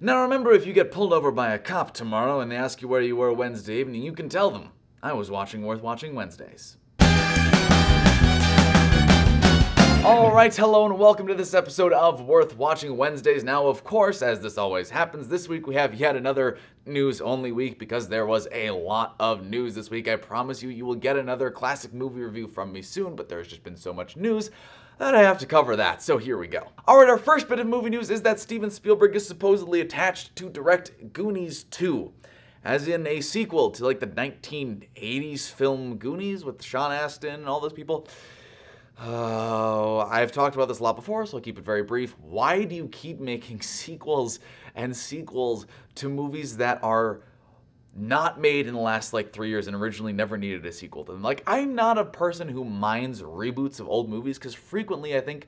Now remember, if you get pulled over by a cop tomorrow and they ask you where you were Wednesday evening, you can tell them, I was watching Worth Watching Wednesdays. Alright, hello and welcome to this episode of Worth Watching Wednesdays. Now, of course, as this always happens, this week we have yet another news-only week because there was a lot of news this week. I promise you, you will get another classic movie review from me soon, but there's just been so much news that I have to cover that, so here we go. Alright, our first bit of movie news is that Steven Spielberg is supposedly attached to direct Goonies II, as in a sequel to like the 1980s film Goonies with Sean Astin and all those people. I've talked about this a lot before, so I'll keep it very brief. Why do you keep making sequels and sequels to movies that are not made in the last like 3 years and originally never needed a sequel to them? Like, I'm not a person who minds reboots of old movies because frequently I think,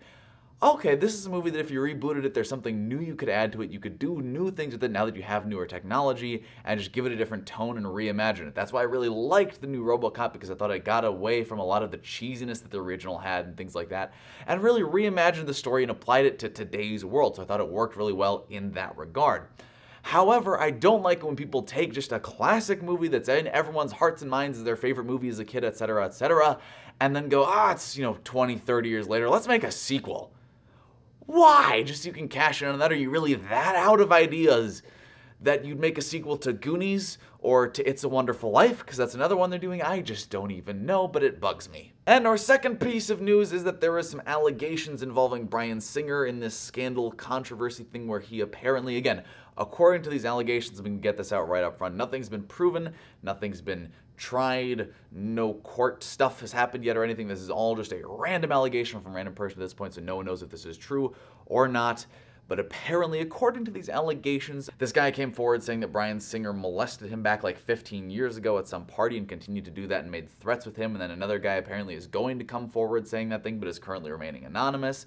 okay, this is a movie that if you rebooted it, there's something new you could add to it. You could do new things with it now that you have newer technology and just give it a different tone and reimagine it. That's why I really liked the new RoboCop, because I thought it got away from a lot of the cheesiness that the original had and things like that, and really reimagined the story and applied it to today's world. So I thought it worked really well in that regard. However, I don't like it when people take just a classic movie that's in everyone's hearts and minds as their favorite movie as a kid, etc., and then go, it's, 20, 30 years later, let's make a sequel. Why? Just so you can cash in on that? Are you really that out of ideas that you'd make a sequel to Goonies or to It's a Wonderful Life? Because that's another one they're doing. I just don't even know, but it bugs me. And our second piece of news is that there is some allegations involving Bryan Singer in this scandal controversy thing where he apparently, again, according to these allegations, we can get this out right up front, nothing's been proven, nothing's been tried, no court stuff has happened yet or anything. This is all just a random allegation from a random person at this point, so no one knows if this is true or not. But apparently, according to these allegations, this guy came forward saying that Bryan Singer molested him back like 15 years ago at some party and continued to do that and made threats with him. And then another guy apparently is going to come forward saying that thing, but is currently remaining anonymous.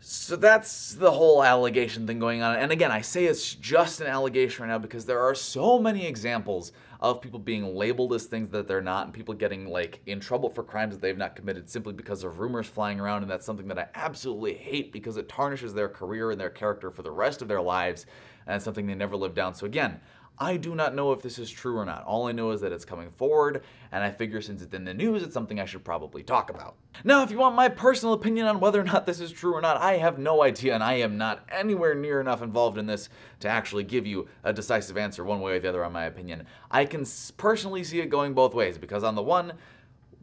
So that's the whole allegation thing going on. And again, I say it's just an allegation right now because there are so many examples of people being labeled as things that they're not and people getting like in trouble for crimes that they've not committed simply because of rumors flying around. And that's something that I absolutely hate because it tarnishes their career and their character for the rest of their lives. And it's something they never live down. So again, I do not know if this is true or not. All I know is that it's coming forward, and I figure since it's in the news, it's something I should probably talk about. Now, if you want my personal opinion on whether or not this is true or not, I have no idea, and I am not anywhere near enough involved in this to actually give you a decisive answer one way or the other on my opinion. I can personally see it going both ways, because on the one,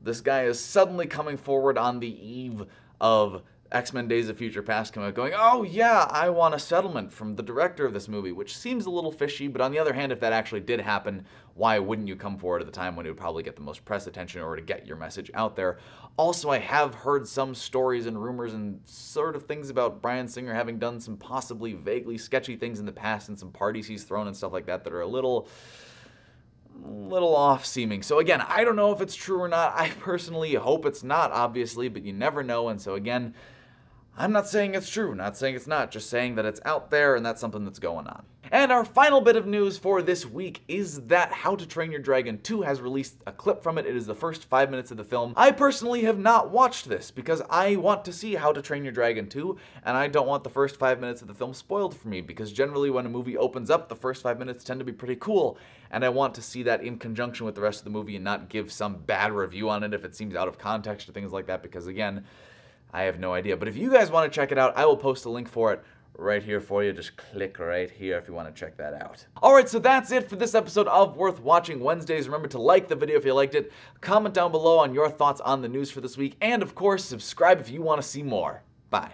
this guy is suddenly coming forward on the eve of X-Men Days of Future Past come out going, oh yeah, I want a settlement from the director of this movie, which seems a little fishy, but on the other hand, if that actually did happen, why wouldn't you come forward at the time when it would probably get the most press attention in order to get your message out there? Also, I have heard some stories and rumors and sort of things about Bryan Singer having done some possibly vaguely sketchy things in the past and some parties he's thrown and stuff like that that are a little off-seeming. So again, I don't know if it's true or not. I personally hope it's not, obviously, but you never know, and so again, I'm not saying it's true, not saying it's not, just saying that it's out there and that's something that's going on. And our final bit of news for this week is that How to Train Your Dragon 2 has released a clip from it. It is the first 5 minutes of the film. I personally have not watched this because I want to see How to Train Your Dragon 2, and I don't want the first 5 minutes of the film spoiled for me because generally when a movie opens up, the first 5 minutes tend to be pretty cool, and I want to see that in conjunction with the rest of the movie and not give some bad review on it if it seems out of context or things like that, because again, I have no idea. But if you guys want to check it out, I will post a link for it right here for you. Just click right here if you want to check that out. Alright, so that's it for this episode of Worth Watching Wednesdays. Remember to like the video if you liked it, comment down below on your thoughts on the news for this week, and of course, subscribe if you want to see more. Bye.